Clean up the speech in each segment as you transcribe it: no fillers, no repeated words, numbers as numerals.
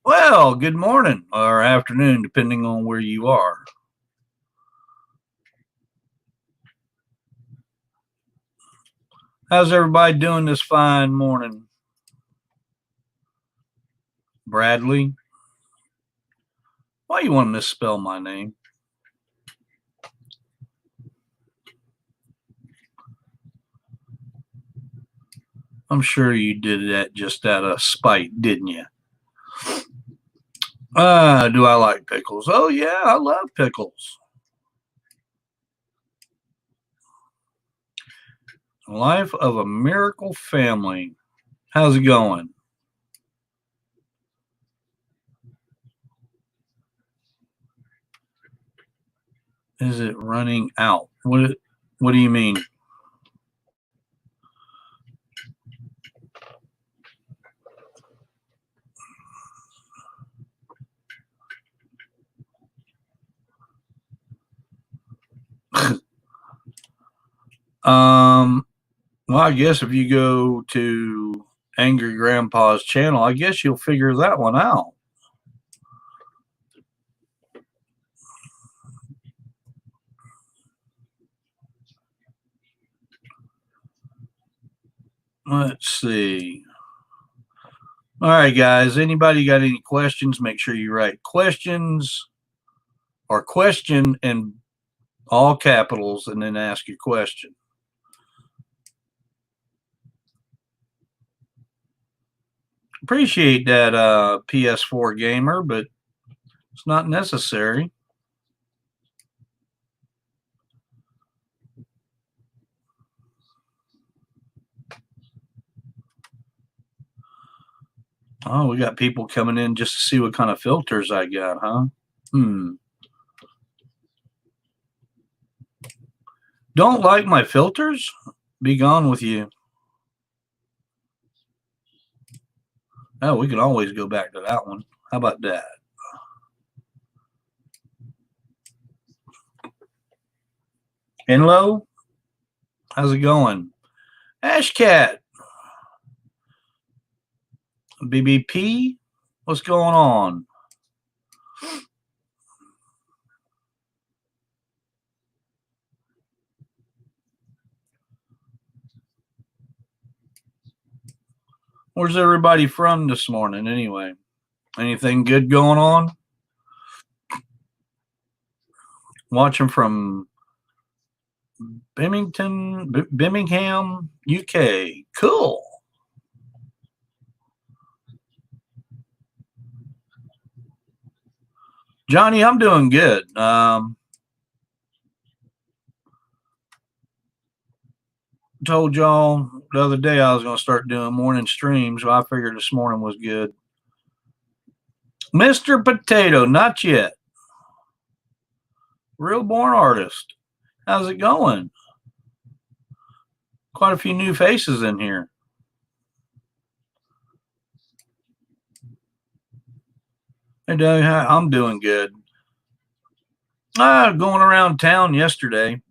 Well, good morning or afternoon, depending on where you are. How's everybody doing this fine morning? Bradley? Why you want to misspell my name? I'm sure you did that just out of spite, didn't you? Do I like pickles? Oh, yeah, I love pickles. Life of a Miracle Family. How's it going? Is it running out? What do you mean? Well, I guess if you go to Angry Grandpa's channel, I guess you'll figure that one out. Let's see. All right, guys. Anybody got any questions? Make sure you write questions or question in all capitals and then ask your question. Appreciate that PS4 gamer, but it's not necessary. Oh, we got people coming in just to see what kind of filters I got, huh? Don't like my filters? Be gone with you. Oh, we can always go back to that one. How about that? Enlo? How's it going? Ashcat. BBP? What's going on? Where's everybody from this morning anyway? Anything good going on? Watching from Birmingham, UK. Cool. Johnny, I'm doing good. Told y'all the other day I was going to start doing morning streams, so I figured this morning was good. Mr. Potato, not yet. Real born artist. How's it going? Quite a few new faces in here. Hey, Doug, I'm doing good. Going around town yesterday,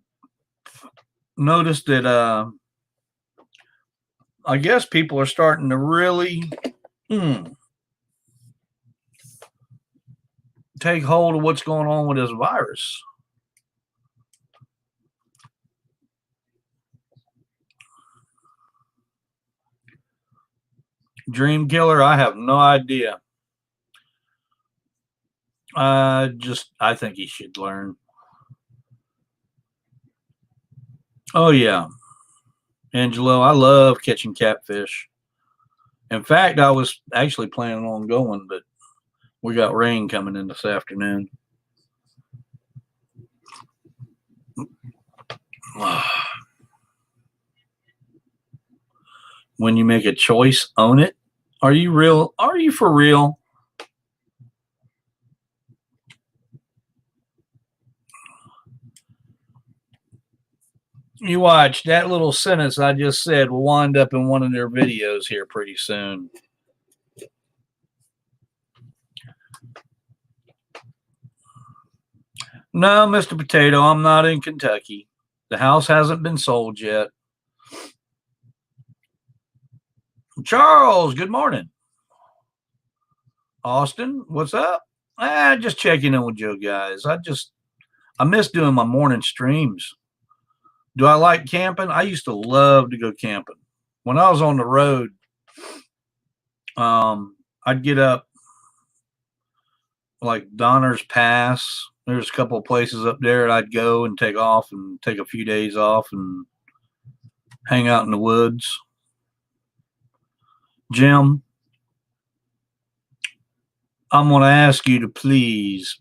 noticed that I guess people are starting to really take hold of what's going on with this virus. Dream Killer, I have no idea. I think he should learn. Oh, yeah. Angelo, I love catching catfish. In fact, I was actually planning on going, but we got rain coming in this afternoon. When you make a choice, own it. Are you real? Are you for real? You watch, that little sentence I just said will wind up in one of their videos here pretty soon. No, Mr. Potato, I'm not in Kentucky. The house hasn't been sold yet. Charles, good morning. Austin, what's up? Just checking in with you guys. I miss doing my morning streams. Do I like camping? I used to love to go camping. When I was on the road, I'd get up like Donner's Pass. There's a couple of places up there and I'd go and take off and take a few days off and hang out in the woods. Jim, I'm going to ask you to please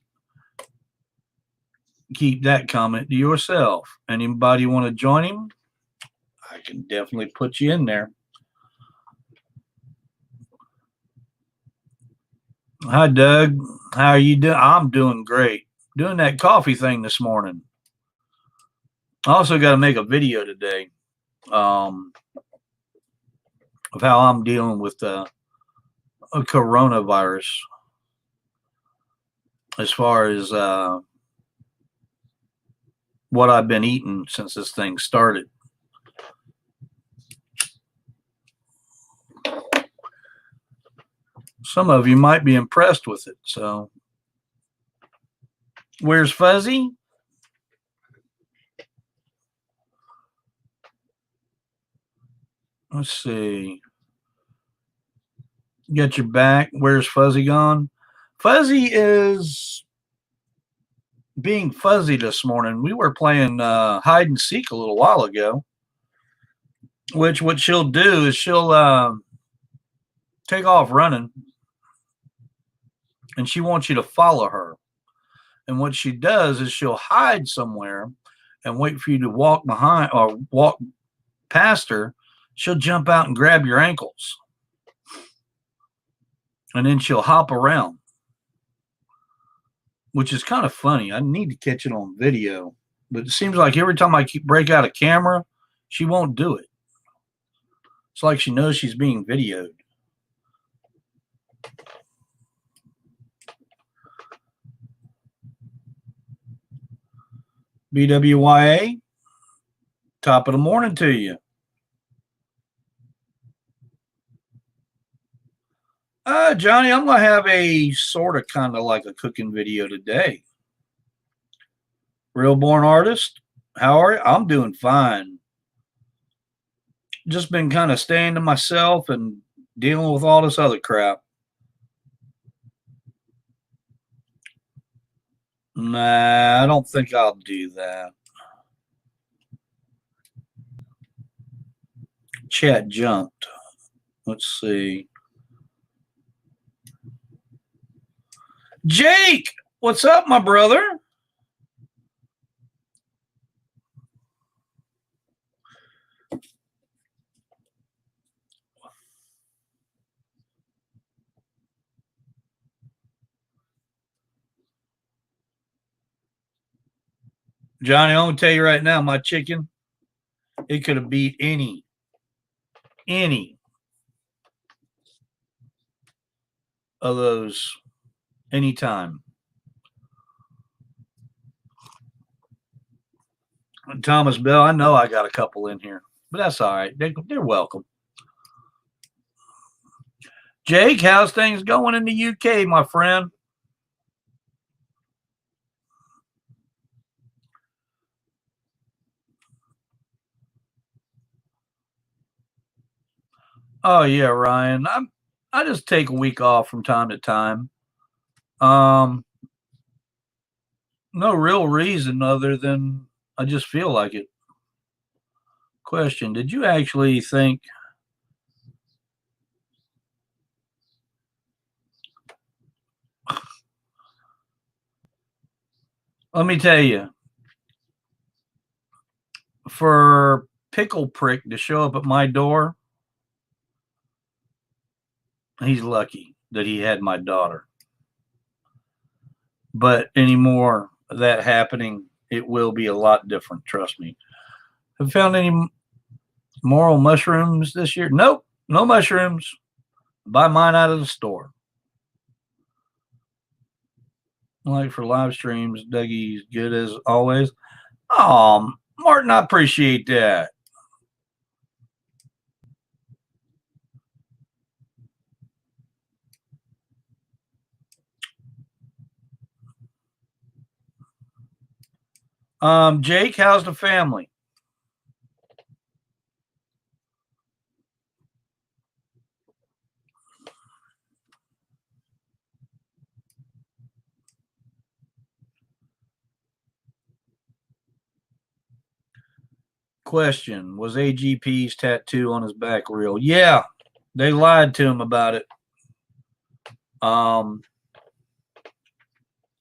keep that comment to yourself. Anybody want to join him? I can definitely put you in there. Hi, Doug. How are you doing? I'm doing great. Doing that coffee thing this morning. I also got to make a video today of how I'm dealing with a coronavirus as far as what I've been eating since this thing started. Some of you might be impressed with it. So, where's Fuzzy? Let's see. Get your back. Where's Fuzzy gone? Fuzzy is being fuzzy this morning. We were playing hide and seek a little while ago, which what she'll do is she'll take off running and she wants you to follow her. And what she does is she'll hide somewhere and wait for you to walk behind or walk past her. She'll jump out and grab your ankles. And then she'll hop around, which is kind of funny. I need to catch it on video. But it seems like every time I break out a camera, she won't do it. It's like she knows she's being videoed. BWYA, top of the morning to you. Johnny, I'm going to have a sort of kind of like a cooking video today. Real born artist, how are you? I'm doing fine. Just been kind of staying to myself and dealing with all this other crap. Nah, I don't think I'll do that. Chat jumped. Let's see. Jake, what's up, my brother? Johnny, I'm going to tell you right now, my chicken, it could have beat any of those anytime. Thomas Bell, I know I got a couple in here, but that's all right. They're welcome. Jake, how's things going in the UK, my friend? Oh yeah, Ryan. I just take a week off from time to time. No real reason other than I just feel like it. Question: did you actually think? Let me tell you, for Pickle Prick to show up at my door, he's lucky that he had my daughter. But anymore of that happening, it will be a lot different. Trust me. Have you found any moral mushrooms this year? Nope, no mushrooms. Buy mine out of the store. Like for live streams, Dougie's good as always. Martin, I appreciate that. Jake, how's the family? Question: was AGP's tattoo on his back real? Yeah, they lied to him about it.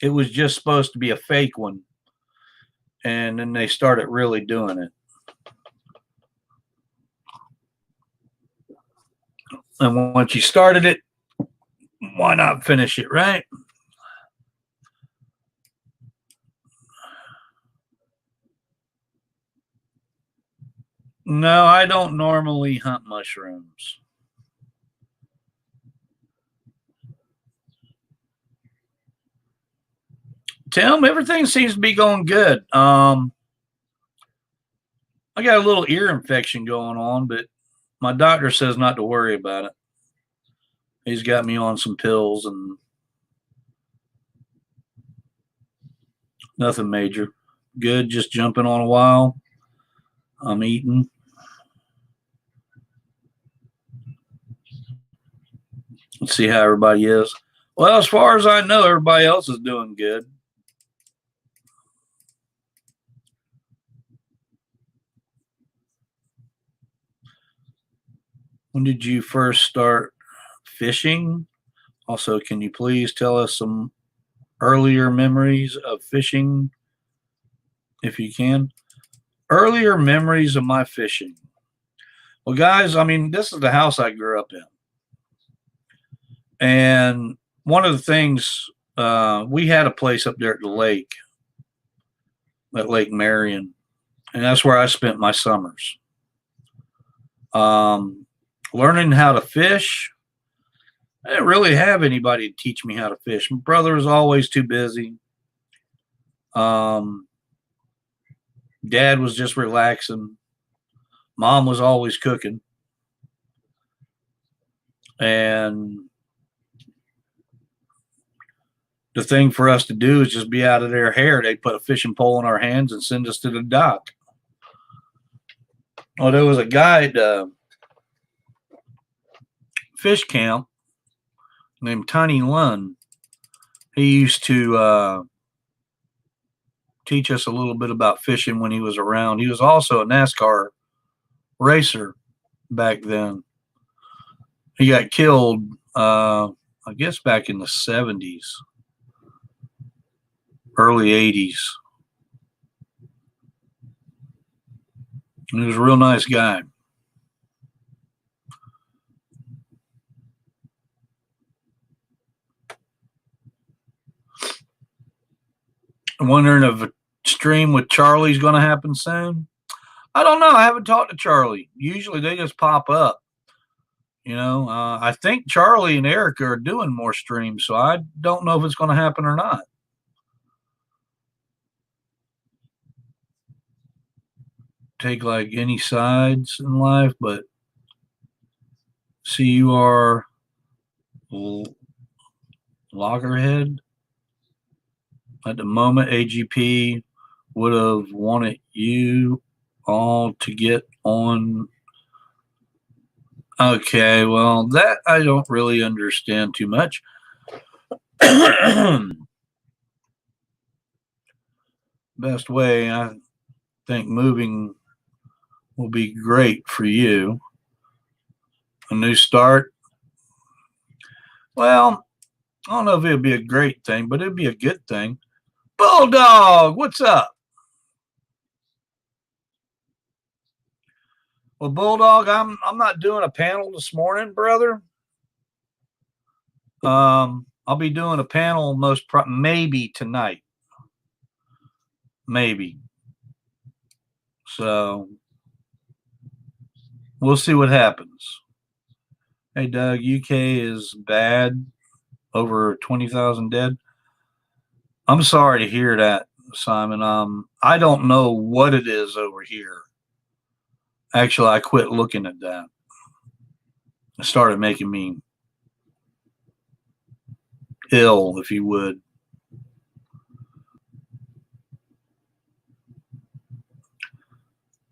It was just supposed to be a fake one, and then they started really doing it. And once you started it, why not finish it, right? No, I don't normally hunt mushrooms. Tim, everything seems to be going good. I got a little ear infection going on, but my doctor says not to worry about it. He's got me on some pills and nothing major. Good, just jumping on a while. I'm eating. Let's see how everybody is. Well, as far as I know, everybody else is doing good. When did you first start fishing? Also, can you please tell us some earlier memories of fishing, if you can? Earlier memories of my fishing. Well, guys, I mean, this is the house I grew up in. And one of the things, we had a place up there at the lake, at Lake Marion, and that's where I spent my summers. Learning how to fish. I didn't really have anybody to teach me how to fish. My brother was always too busy. Dad was just relaxing. Mom was always cooking. And the thing for us to do is just be out of their hair. They'd put a fishing pole in our hands and send us to the dock. Well, there was a guy at fish camp named Tiny Lund. He used to teach us a little bit about fishing when he was around. He was also a NASCAR racer back then. He got killed, I guess, back in the 70s, early 80s. He was a real nice guy. I'm wondering if a stream with Charlie's going to happen soon. I don't know. I haven't talked to Charlie. Usually they just pop up. You know, I think Charlie and Erica are doing more streams, so I don't know if it's going to happen or not. Take like any sides in life, but see, you are loggerhead. At the moment, AGP would have wanted you all to get on. Okay, well, that I don't really understand too much. Best way, I think moving will be great for you. A new start. Well, I don't know if it'd be a great thing, but it'd be a good thing. Bulldog, what's up? Well, Bulldog, I'm not doing a panel this morning, brother. I'll be doing a panel maybe tonight. Maybe. So we'll see what happens. Hey, Doug, UK is bad. Over 20,000 dead. I'm sorry to hear that, Simon. I don't know what it is over here. Actually, I quit looking at that. It started making me ill, if you would.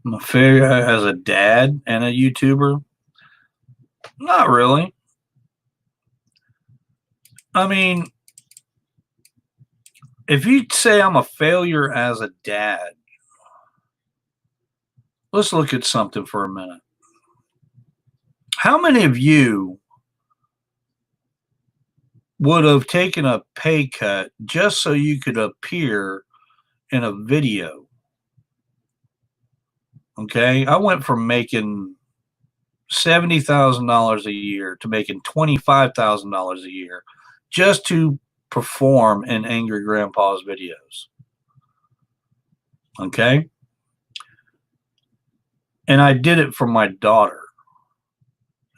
I'm a failure as a dad and a YouTuber. Not really. I mean, if you say I'm a failure as a dad, let's look at something for a minute. How many of you would have taken a pay cut just so you could appear in a video? Okay, I went from making $70,000 a year to making $25,000 a year just to perform in Angry Grandpa's videos. Okay, and I did it for my daughter,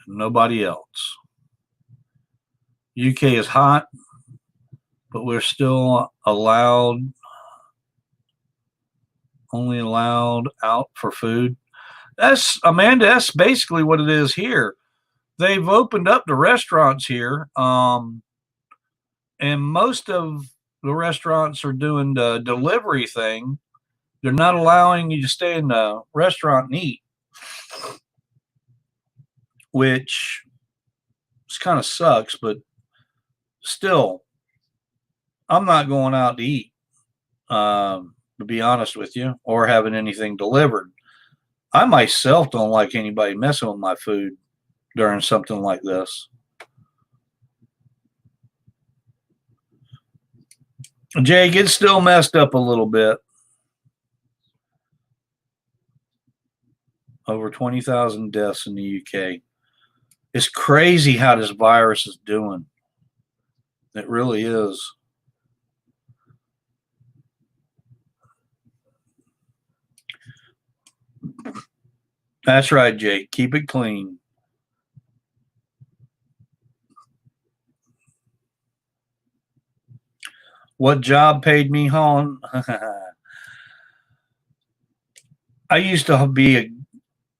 nobody else. UK is hot, but we're still only allowed out for food. That's, Amanda, that's basically what it is here. They've opened up the restaurants here, and most of the restaurants are doing the delivery thing. They're not allowing you to stay in the restaurant and eat, which kind of sucks, but still, I'm not going out to eat, to be honest with you, or having anything delivered. I myself don't like anybody messing with my food during something like this. Jake, it's still messed up a little bit. Over 20,000 deaths in the UK. It's crazy how this virus is doing. It really is. That's right, Jake. Keep it clean. What job paid me home? I used to be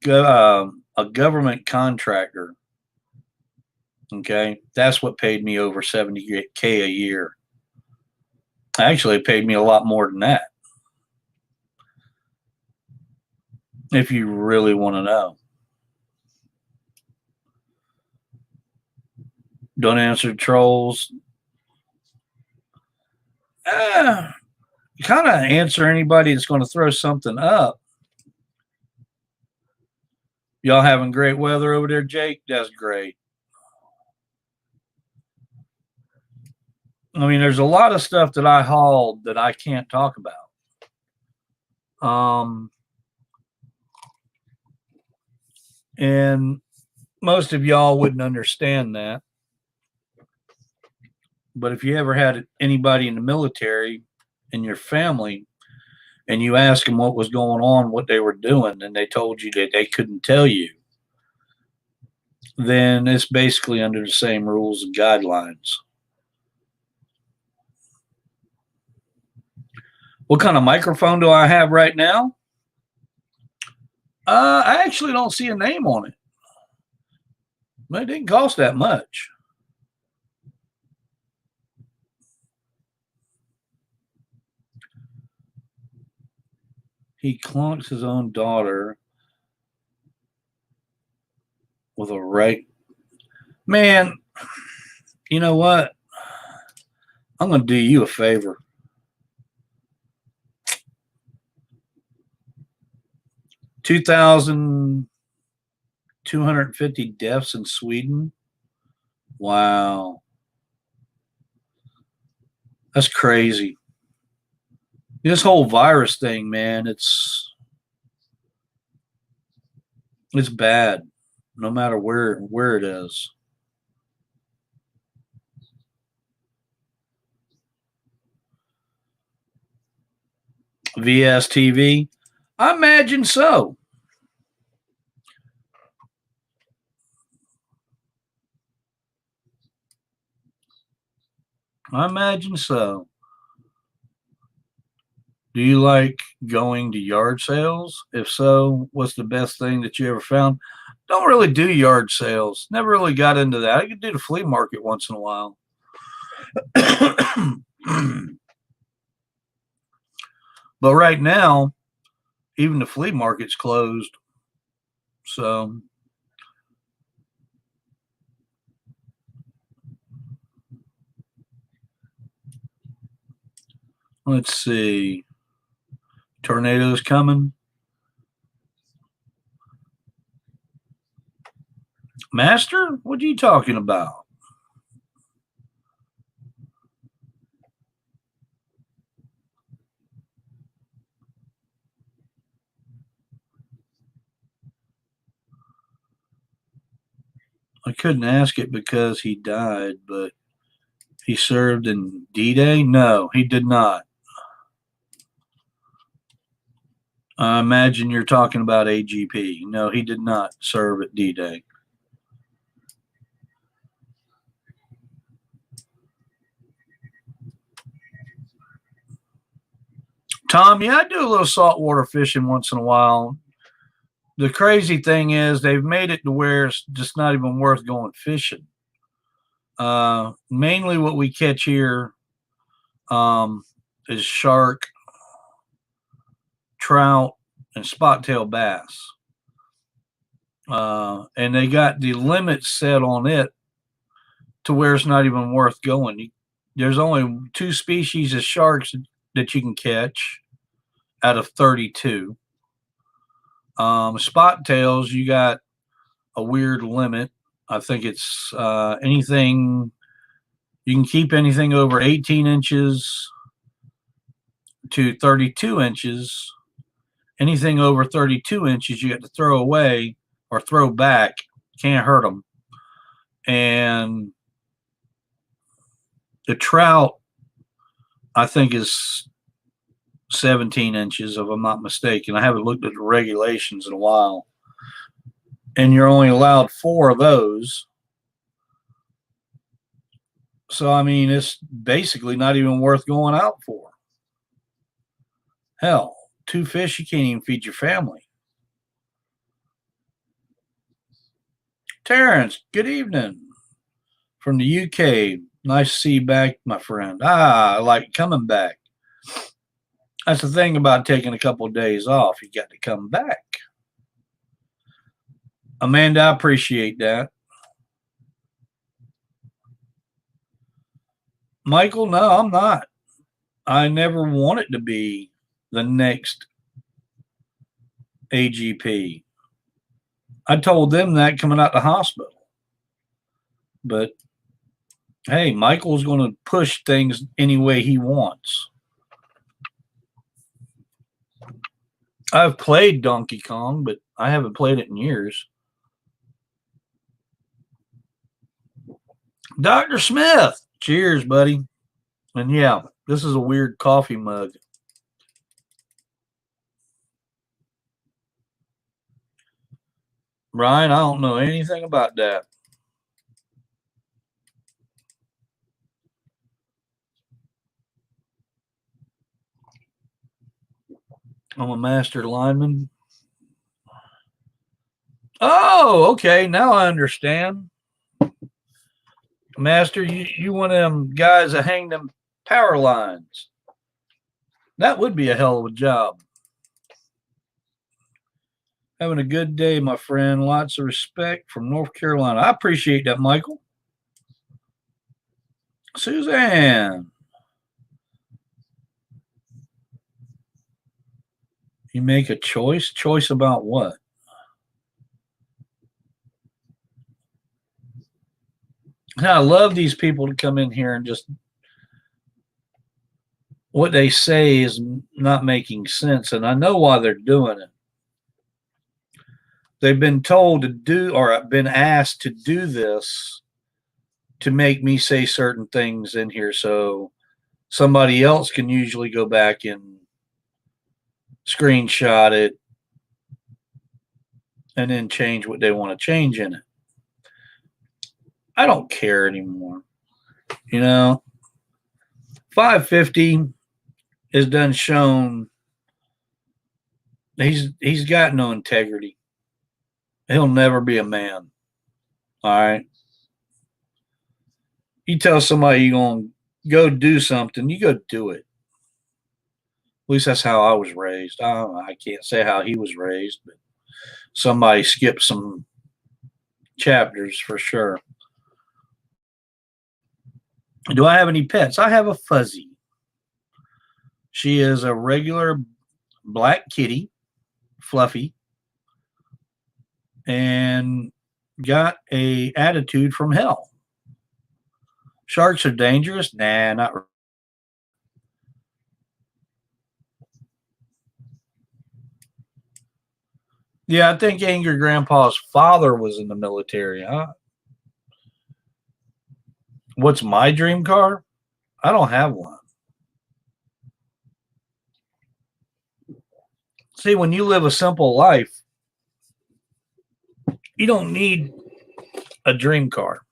a government contractor. Okay, that's what paid me over $70K a year. Actually, it paid me a lot more than that, if you really want to know. Don't answer trolls. Kind of answer anybody that's going to throw something up. Y'all having great weather over there, Jake? That's great. I mean, there's a lot of stuff that I hauled that I can't talk about. And most of y'all wouldn't understand that. But if you ever had anybody in the military in your family and you ask them what was going on, what they were doing, and they told you that they couldn't tell you, then it's basically under the same rules and guidelines. What kind of microphone do I have right now? I actually don't see a name on it. But it didn't cost that much. He clunks his own daughter with a right. Man, you know what? I'm going to do you a favor. $2,250 deaths in Sweden. Wow. That's crazy. This whole virus thing, man, it's bad, no matter where it is. VSTV? I imagine so. I imagine so. Do you like going to yard sales? If so, what's the best thing that you ever found? Don't really do yard sales. Never really got into that. I could do the flea market once in a while. But right now, even the flea market's closed. So let's see. Tornadoes coming. Master, what are you talking about? I couldn't ask it because he died, but he served in D-Day? No, he did not. I imagine you're talking about AGP. No, he did not serve at D-Day. Tom, yeah, I do a little saltwater fishing once in a while. The crazy thing is they've made it to where it's just not even worth going fishing. Mainly what we catch here is shark, trout, and spot-tail bass. And they got the limit set on it to where it's not even worth going. There's only 2 species of sharks that you can catch out of 32. Spot tails, you got a weird limit. I think it's anything, you can keep anything over 18 inches to 32 inches. Anything over 32 inches, you got to throw away or throw back. Can't hurt them. And the trout, I think, is 17 inches, if I'm not mistaken. I haven't looked at the regulations in a while. And you're only allowed 4 of those. So, I mean, it's basically not even worth going out for. Hell, 2 fish, you can't even feed your family. Terrence, good evening from the UK. Nice to see you back, my friend. I like coming back. That's the thing about taking a couple of days off. You got to come back. Amanda, I appreciate that. Michael, no, I'm not. I never wanted to be the next AGP. I told them that coming out the hospital. But hey, Michael's going to push things any way he wants. I've played Donkey Kong, but I haven't played it in years. Dr. Smith, cheers, buddy. And yeah, this is a weird coffee mug. Brian, I don't know anything about that. I'm a master lineman. Oh, okay. Now I understand. Master, you one of them guys that hang them power lines. That would be a hell of a job. Having a good day, my friend. Lots of respect from North Carolina. I appreciate that, Michael. Suzanne. You make a choice? Choice about what? I love these people to come in here and just what they say is not making sense, and I know why they're doing it. They've been told to do or been asked to do this to make me say certain things in here so somebody else can usually go back and screenshot it and then change what they want to change in it. I don't care anymore. 550 is done shown he's got no integrity. He'll never be a man. All right. You tell somebody you're going to go do something, you go do it. least that's how I was raised. I can't say how he was raised, but somebody skipped some chapters for sure. Do I have any pets? I have a Fuzzy. She is a regular black kitty, fluffy, and got a attitude from hell. Sharks are dangerous? Nah, not really. Yeah, I think Angry Grandpa's father was in the military. Huh? What's my dream car? I don't have one. See, when you live a simple life, you don't need a dream car.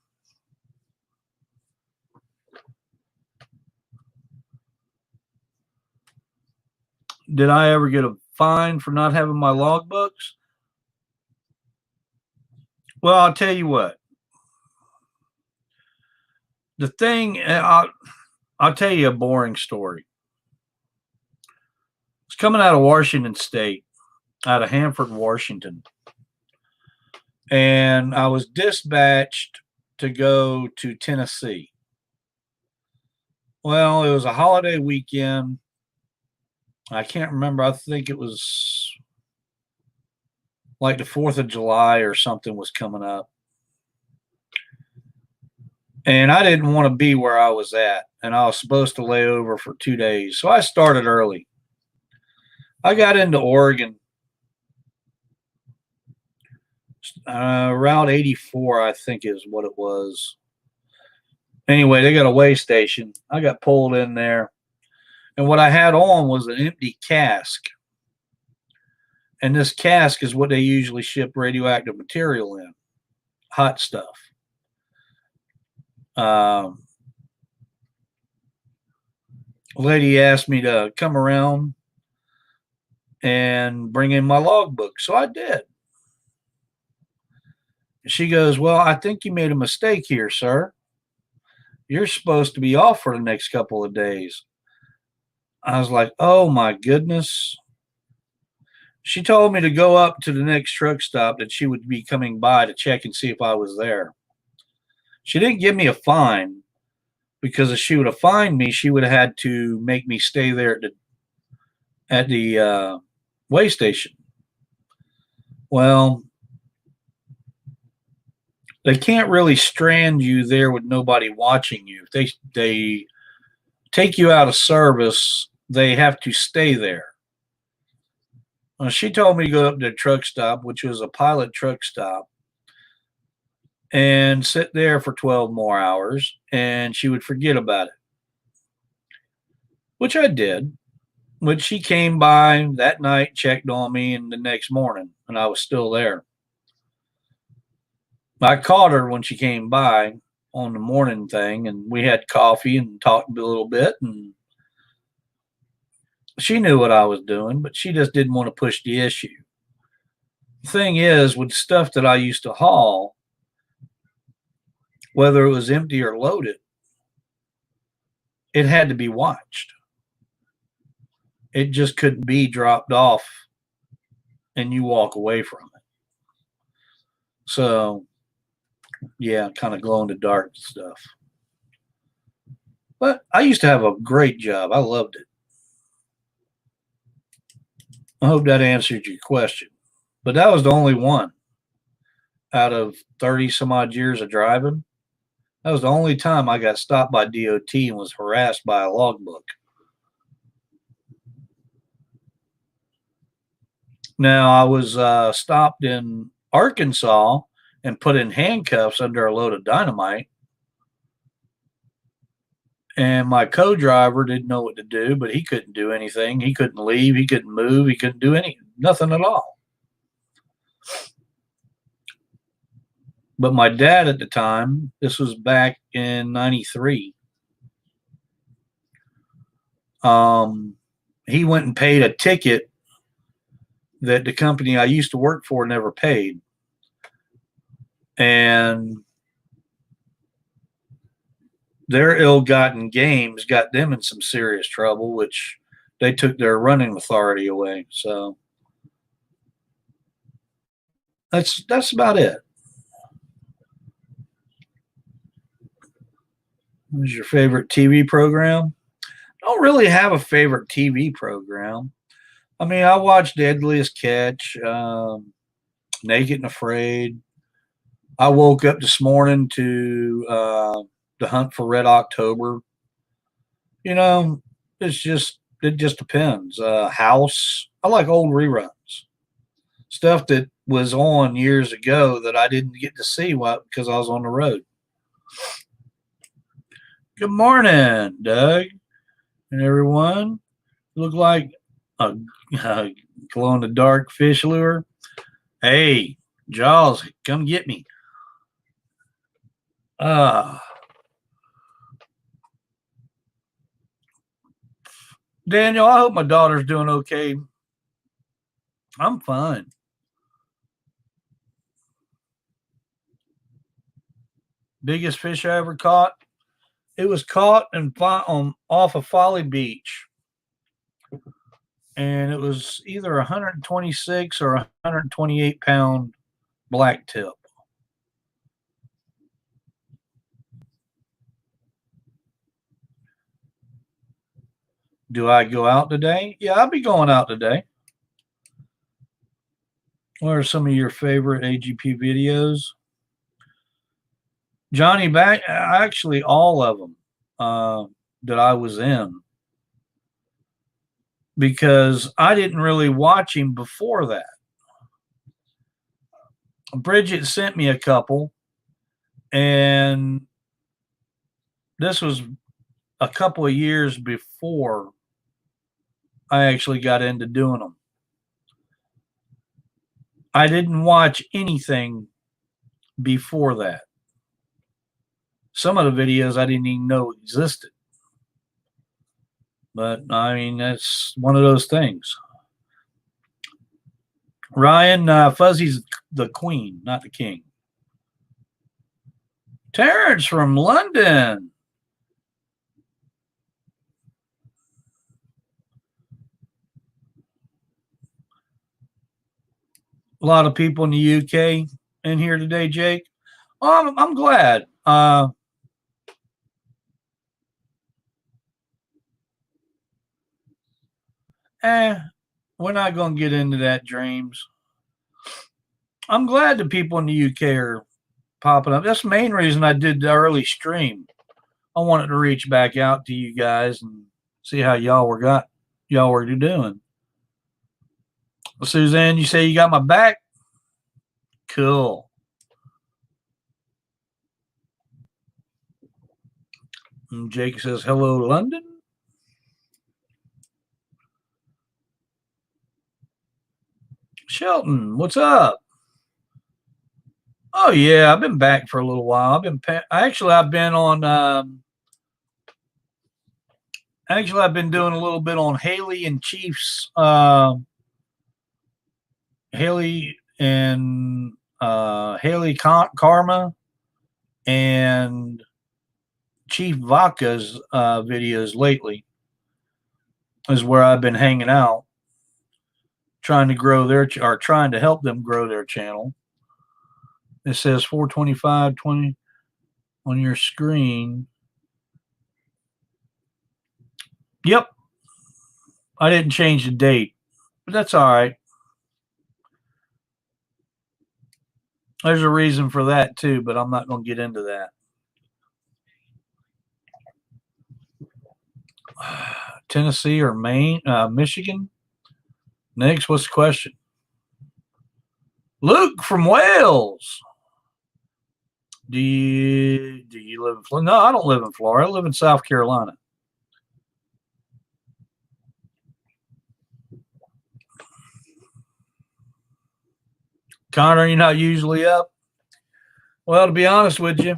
Did I ever get a fine for not having my logbooks? Well, I'll tell you what. The thing, I'll tell you a boring story. It's coming out of Washington State, out of Hanford, Washington. And I was dispatched to go to Tennessee. Well, it was a holiday weekend. I can't remember. I think it was like the 4th of July or something was coming up. And I didn't want to be where I was at. And I was supposed to lay over for 2 days. So I started early. I got into Oregon. Route 84, I think is what it was. Anyway, they got a way station. I got pulled in there. And what I had on was an empty cask. And this cask is what they usually ship radioactive material in. Hot stuff. Lady asked me to come around and bring in my logbook. So I did. She goes, well, I think you made a mistake here, sir. You're supposed to be off for the next couple of days. I was like, oh my goodness. She told me to go up to the next truck stop that she would be coming by to check and see if I was there. She didn't give me a fine because if she would have fined me, she would have had to make me stay there at the way station. Well, they can't really strand you there with nobody watching you. If they take you out of service, they have to stay there. She told me to go up to the truck stop, which was a pilot truck stop, and sit there for 12 more hours, and she would forget about it, which I did. When she came by that night, checked on me, and the next morning, and I was still there. I caught her when she came by on the morning thing, and we had coffee and talked a little bit, and she knew what I was doing, but she just didn't want to push the issue. The thing is, with stuff that I used to haul, whether it was empty or loaded, it had to be watched. It just couldn't be dropped off and you walk away from it. So, yeah, kind of glow in the dark stuff. But I used to have a great job. I loved it. I hope that answered your question. But that was the only one out of 30 some odd years of driving. That was the only time I got stopped by DOT and was harassed by a logbook. Now, I was stopped in Arkansas and put in handcuffs under a load of dynamite. And my co-driver didn't know what to do, but he couldn't do anything. He couldn't leave. He couldn't move. He couldn't do nothing at all. But my dad at the time, this was back in 93, he went and paid a ticket that the company I used to work for never paid. And their ill-gotten gains got them in some serious trouble, which they took their running authority away. So that's about it. What's your favorite TV program? I don't really have a favorite TV program. I mean, I watch Deadliest Catch, Naked and Afraid. I woke up this morning to The Hunt for Red October. You know, it just depends. House. I like old reruns, stuff that was on years ago that I didn't get to see because I was on the road. Good morning, Doug, and everyone. Look like a glow in the dark fish lure. Hey, Jaws, come get me. Daniel, I hope my daughter's doing okay. I'm fine. Biggest fish I ever caught? It was caught off of Folly Beach. And it was either 126 or 128 pound black tip. Do I go out today? Yeah, I'll be going out today. What are some of your favorite AGP videos? Johnny Back, actually, all of them that I was in, because I didn't really watch him before that. Bridget sent me a couple, and this was a couple of years before I actually got into doing them. I didn't watch anything before that. Some of the videos I didn't even know existed. But, I mean, that's one of those things. Ryan, Fuzzy's the queen, not the king. Terrence from London. A lot of people in the UK in here today, Jake. Oh, I'm glad. We're not going to get into that, Dreams. I'm glad the people in the UK are popping up. That's the main reason I did the early stream. I wanted to reach back out to you guys and see how y'all were doing. Suzanne, you say you got my back? Cool. And Jake says, hello, London. Shelton, what's up? Oh yeah, I've been back for a little while. I've been doing a little bit on Haley and Chief's Haley and Haley Karma and Chief Vaca's videos lately is where I've been hanging out, trying to help them grow their channel. It says 425.20 on your screen. Yep. I didn't change the date, but that's all right. There's a reason for that too, but I'm not going to get into that. Tennessee or Maine, Michigan? Next, what's the question? Luke from Wales. Do you live in Florida? No, I don't live in Florida. I live in South Carolina. Connor, you're not usually up? Well, to be honest with you,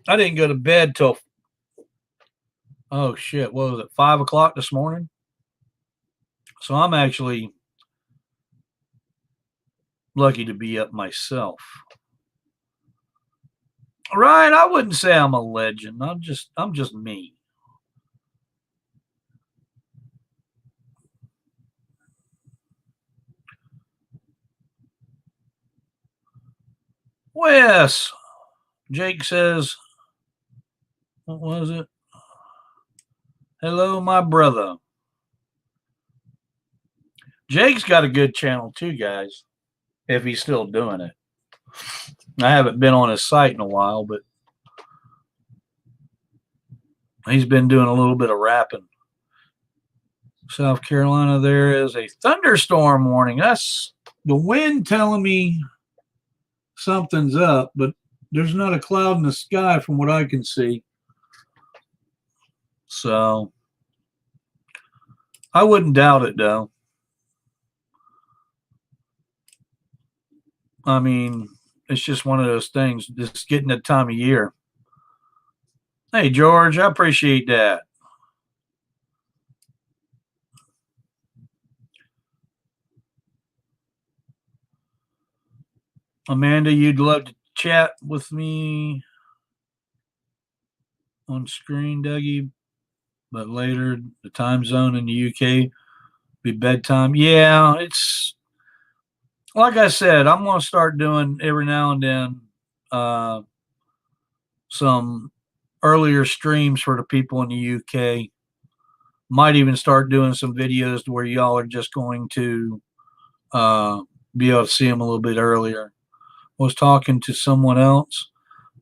I didn't go to bed till, oh shit, what was it, 5 o'clock this morning? So I'm actually lucky to be up myself. Ryan, I wouldn't say I'm a legend. I'm just me. Wes, Jake says, what was it? Hello, my brother. Jake's got a good channel too, guys, if he's still doing it. I haven't been on his site in a while, but he's been doing a little bit of rapping. South Carolina, there is a thunderstorm warning. That's the wind telling me something's up, but there's not a cloud in the sky from what I can see. So I wouldn't doubt it, though. I mean, it's just one of those things, just getting that time of year. Hey, George, I appreciate that. Amanda, you'd love to chat with me on screen, Dougie, but later the time zone in the UK be bedtime. Yeah, it's like I said, I'm going to start doing every now and then some earlier streams for the people in the UK. Might even start doing some videos to where y'all are just going to be able to see them a little bit earlier. Was talking to someone else.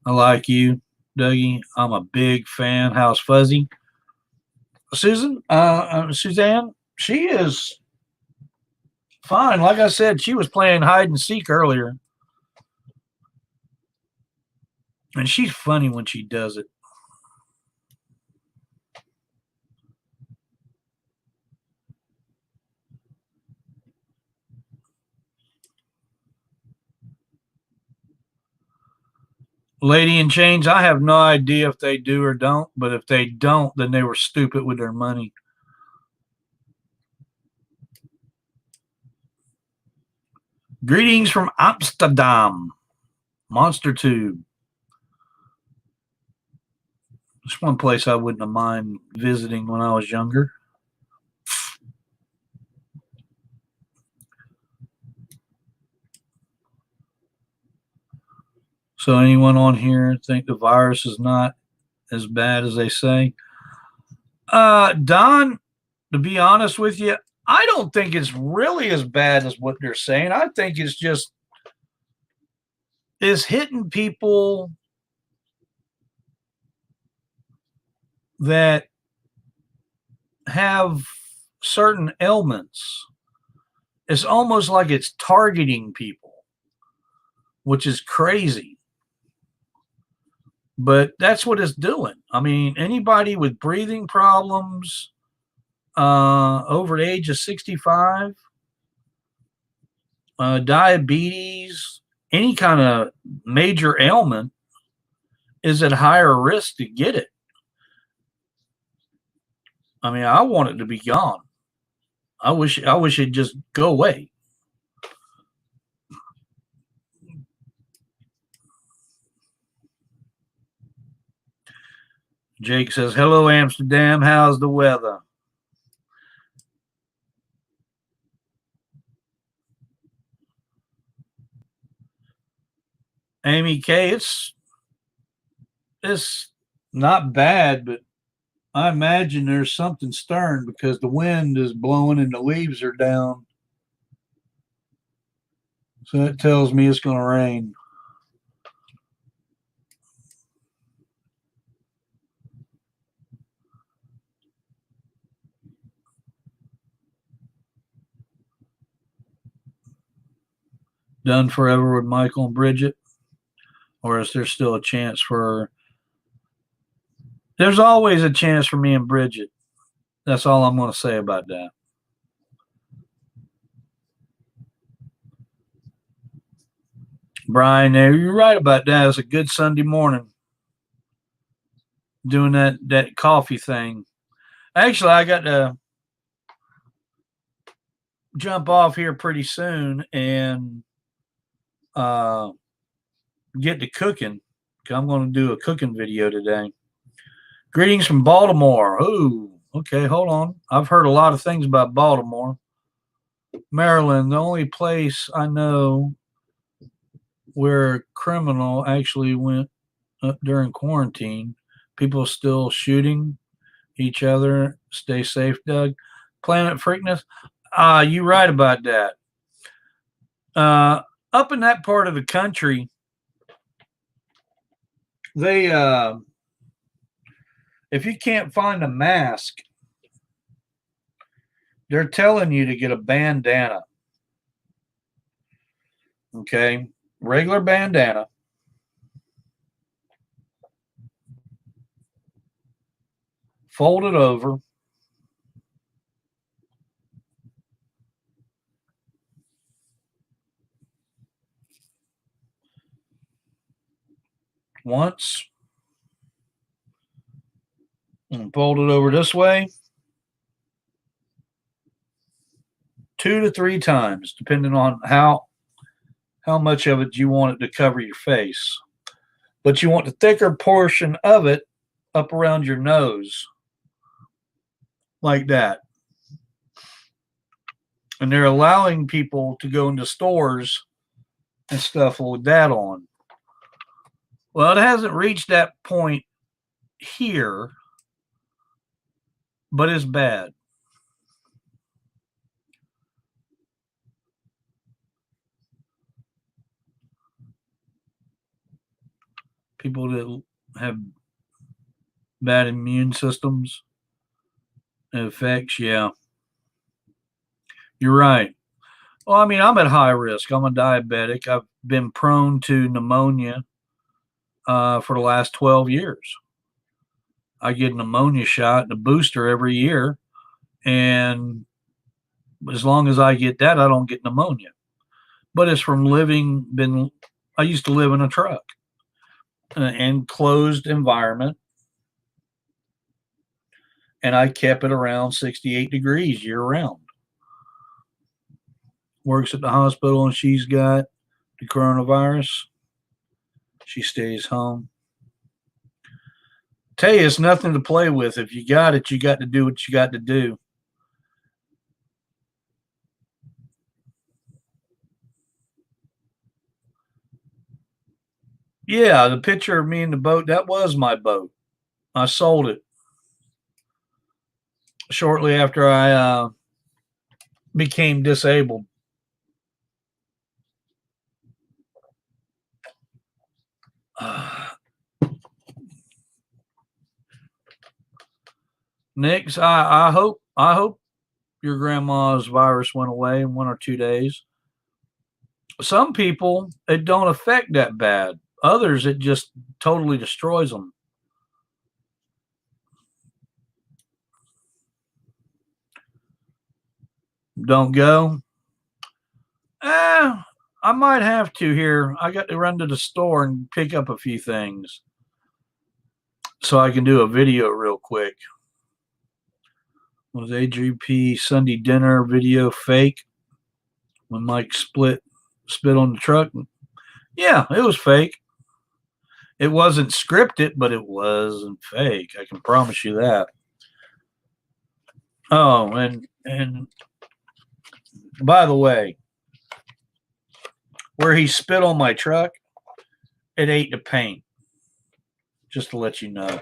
I like you, Dougie. I'm a big fan. How's Fuzzy? Suzanne, she is fine. Like I said, she was playing hide and seek earlier. And she's funny when she does it. Lady in Chains, I have no idea if they do or don't, but if they don't, then they were stupid with their money. Greetings from Amsterdam, Monster Tube. It's one place I wouldn't have mind visiting when I was younger. So anyone on here think the virus is not as bad as they say? Don, to be honest with you, I don't think it's really as bad as what they're saying. I think it's just is hitting people that have certain ailments. It's almost like it's targeting people, which is crazy. But that's what it's doing. I mean, anybody with breathing problems over the age of 65, diabetes, any kind of major ailment is at higher risk to get it. I mean, I want it to be gone. I wish it'd just go away. Jake says, hello, Amsterdam. How's the weather? Amy K, it's not bad, but I imagine there's something stirring because the wind is blowing and the leaves are down. So that tells me it's going to rain. Done forever with Michael and Bridget? Or is there still a chance for... There's always a chance for me and Bridget. That's all I'm going to say about that. Brian, you're right about that. It's a good Sunday morning. Doing that coffee thing. Actually, I got to jump off here pretty soon and get to cooking. I'm going to do a cooking video today. Greetings from Baltimore. Oh, okay, hold on. I've heard a lot of things about Baltimore. Maryland, the only place I know where a criminal actually went up during quarantine. People still shooting each other. Stay safe, Doug. Planet Freakness. You right about that. Up in that part of the country, they if you can't find a mask, they're telling you to get a bandana. Okay, regular bandana. Fold it over. Once. And fold it over this way. 2 to 3 times, depending on how much of it you want it to cover your face. But you want the thicker portion of it up around your nose, like that. And they're allowing people to go into stores and stuff with that on. Well, it hasn't reached that point here, but it's bad. People that have bad immune systems, effects, yeah. You're right. Well, I mean, I'm at high risk. I'm a diabetic. I've been prone to pneumonia for the last 12 years. I get a pneumonia shot and a booster every year. And as long as I get that, I don't get pneumonia. But it's from I used to live in a truck, an enclosed environment. And I kept it around 68 degrees year round. Works at the hospital and she's got the coronavirus. She stays home. Tell you, it's nothing to play with. If you got it, you got to do what you got to do. Yeah, the picture of me in the boat, that was my boat. I sold it shortly after I became disabled. Nix, I hope your grandma's virus went away in 1 or 2 days. Some people, it don't affect that bad. Others, it just totally destroys them. Don't go? I might have to here. I got to run to the store and pick up a few things so I can do a video real quick. Was AGP Sunday dinner video fake when Mike spit on the truck? Yeah, it was fake. It wasn't scripted, but it wasn't fake. I can promise you that. Oh, and by the way, where he spit on my truck, it ate the paint. Just to let you know.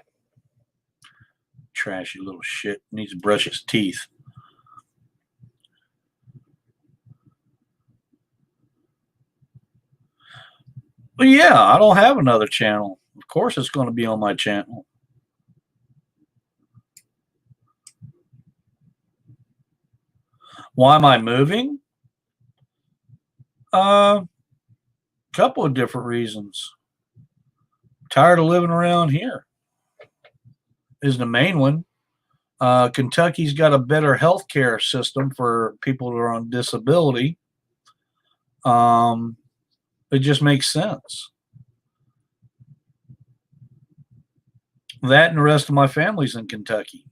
Trashy little shit. Needs to brush his teeth. But yeah, I don't have another channel. Of course it's going to be on my channel. Why am I moving? Couple of different reasons. Tired of living around here is the main one. Kentucky's got a better health care system for people that are on disability. It just makes sense. That and the rest of my family's in Kentucky.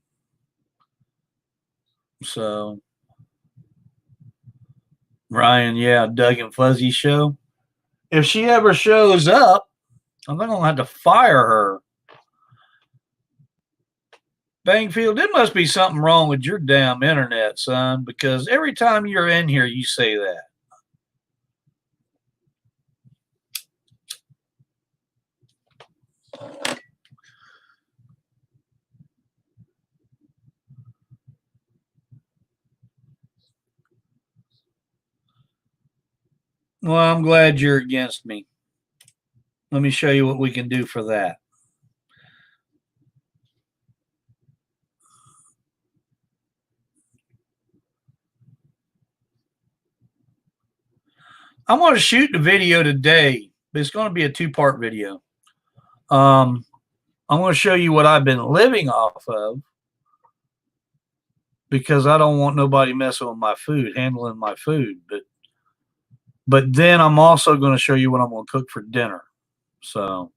So, Ryan, yeah, Doug and Fuzzy show. If she ever shows up, I'm going to have to fire her. Bangfield, there must be something wrong with your damn internet, son, because every time you're in here, you say that. Well, I'm glad you're against me. Let me show you what we can do for that. I'm going to shoot the video today, but it's going to be a two-part video. I'm going to show you what I've been living off of because I don't want nobody messing with my food, handling my food. But then I'm also going to show you what I'm going to cook for dinner. So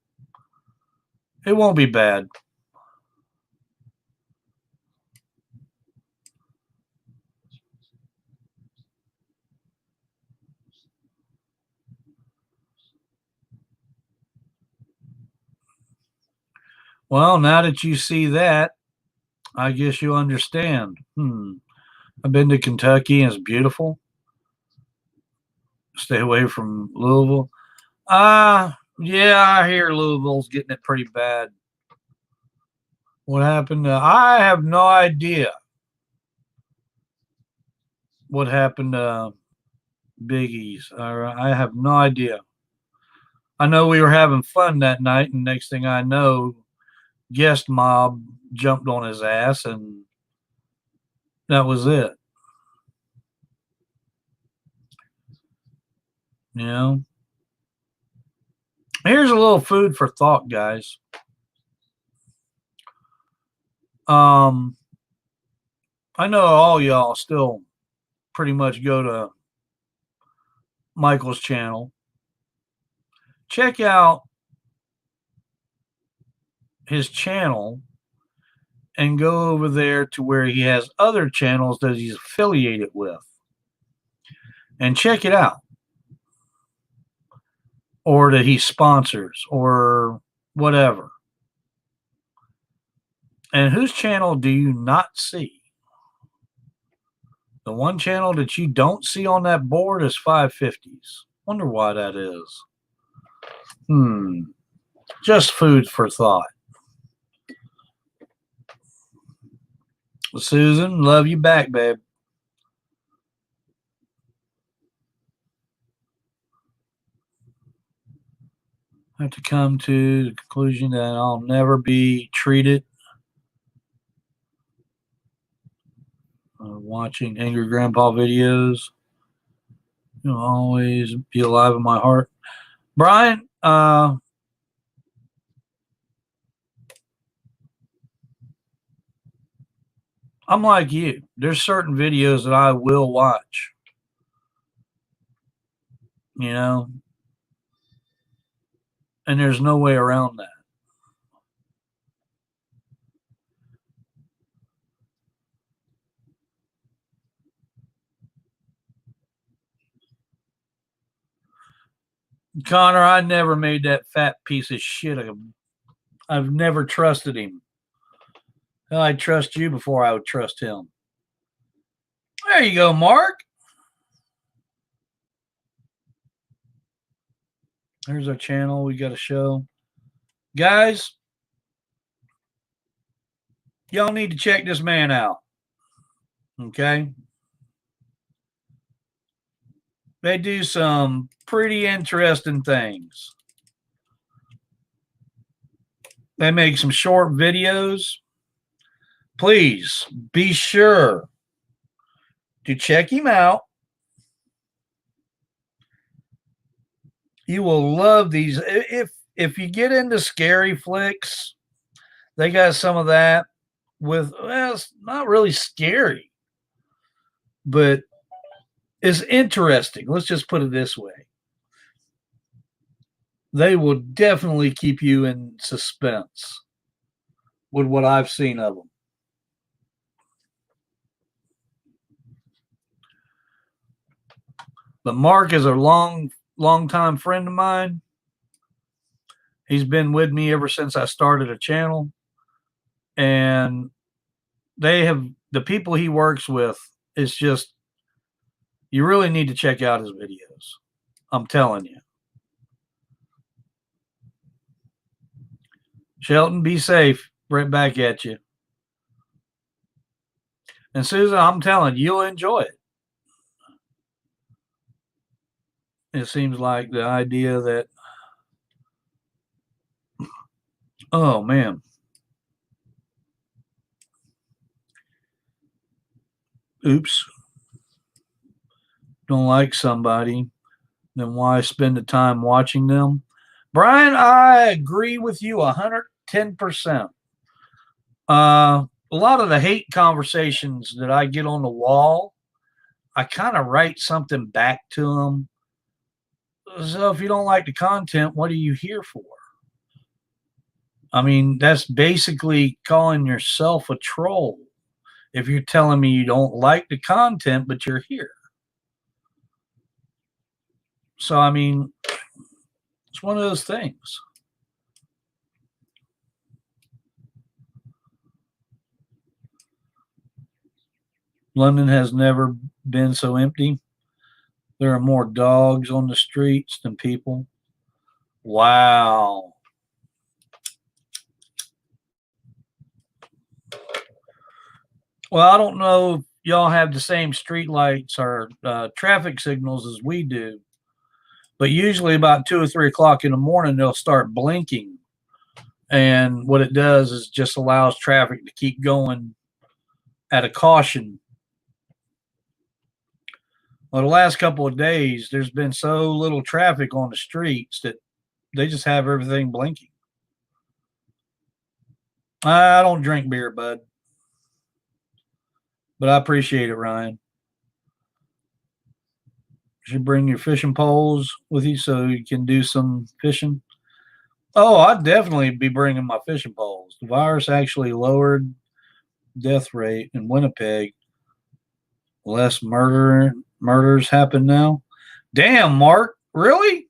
it won't be bad. Well, now that you see that, I guess you understand. I've been to Kentucky and it's beautiful. Stay away from Louisville. Yeah, I hear Louisville's getting it pretty bad. What happened? I have no idea what happened to Big E's. I have no idea. I know we were having fun that night, and next thing I know, guest mob jumped on his ass, and that was it. You know? Here's a little food for thought, guys. I know all y'all still pretty much go to Michael's channel. Check out his channel and go over there to where he has other channels that he's affiliated with and check it out, or that he sponsors or whatever. And whose channel do you not see? The one channel that you don't see on that board is 550s. Wonder why that is. Just food for thought. Susan, love you back, babe. I have to come to the conclusion that I'll never be treated. Watching Angry Grandpa videos. You'll always be alive in my heart. Brian, I'm like you. There's certain videos that I will watch. You know? And there's no way around that. Connor, I never made that fat piece of shit. I've never trusted him. Hell, I'd trust you before I would trust him. There you go, Mark. There's our channel. We got a show. Guys, y'all need to check this man out. Okay? They do some pretty interesting things. They make some short videos. Please be sure to check him out. You will love these. If you get into scary flicks, they got some of that with, well, it's not really scary, but it's interesting. Let's just put it this way. They will definitely keep you in suspense with what I've seen of them. But Mark is a long time friend of mine. He's been with me ever since I started a channel. And the people he works with, it's just, you really need to check out his videos. I'm telling you. Shelton, be safe. Right back at you. And Susan, I'm telling you, you'll enjoy it. it seems like the idea that, oh man, oops, don't like somebody, then why spend the time watching them? Brian, I agree with you 110%. A lot of the hate conversations that I get on the wall, I kind of write something back to them. So if you don't like the content, what are you here for? I mean, that's basically calling yourself a troll. If you're telling me you don't like the content, but you're here. So, I mean, it's one of those things. London has never been so empty. There are more dogs on the streets than people. Wow. Well, I don't know if y'all have the same street lights or traffic signals as we do, but usually about 2 or 3 o'clock in the morning, they'll start blinking. And what it does is just allows traffic to keep going at a caution. Well, the last couple of days, there's been so little traffic on the streets that they just have everything blinking. I don't drink beer, bud, but I appreciate it, Ryan. You should bring your fishing poles with you so you can do some fishing. Oh, I'd definitely be bringing my fishing poles. The virus actually lowered death rate in Winnipeg. Less murders happen now. Damn, Mark, really?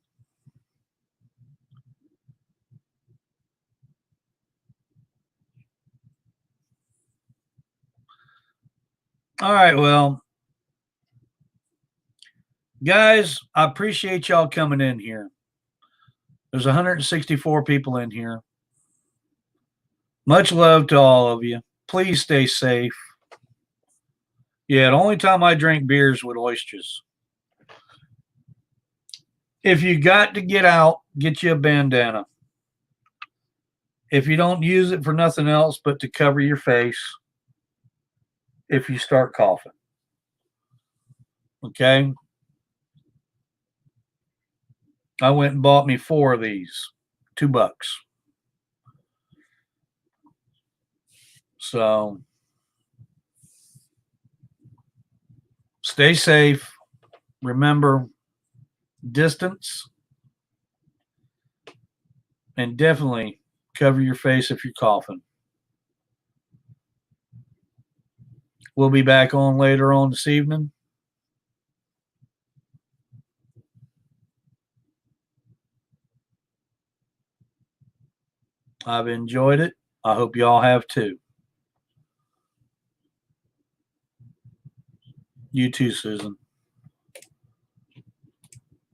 All right, well, guys, I appreciate y'all coming in here. There's 164 people in here. Much love to all of you. Please stay safe. Yeah, the only time I drink beer is with oysters. If you got to get out, get you a bandana. If you don't use it for nothing else but to cover your face if you start coughing. Okay? I went and bought me 4 of these. $2. So stay safe. Remember distance. And definitely cover your face if you're coughing. We'll be back on later on this evening. I've enjoyed it. I hope y'all have too. You too, Susan.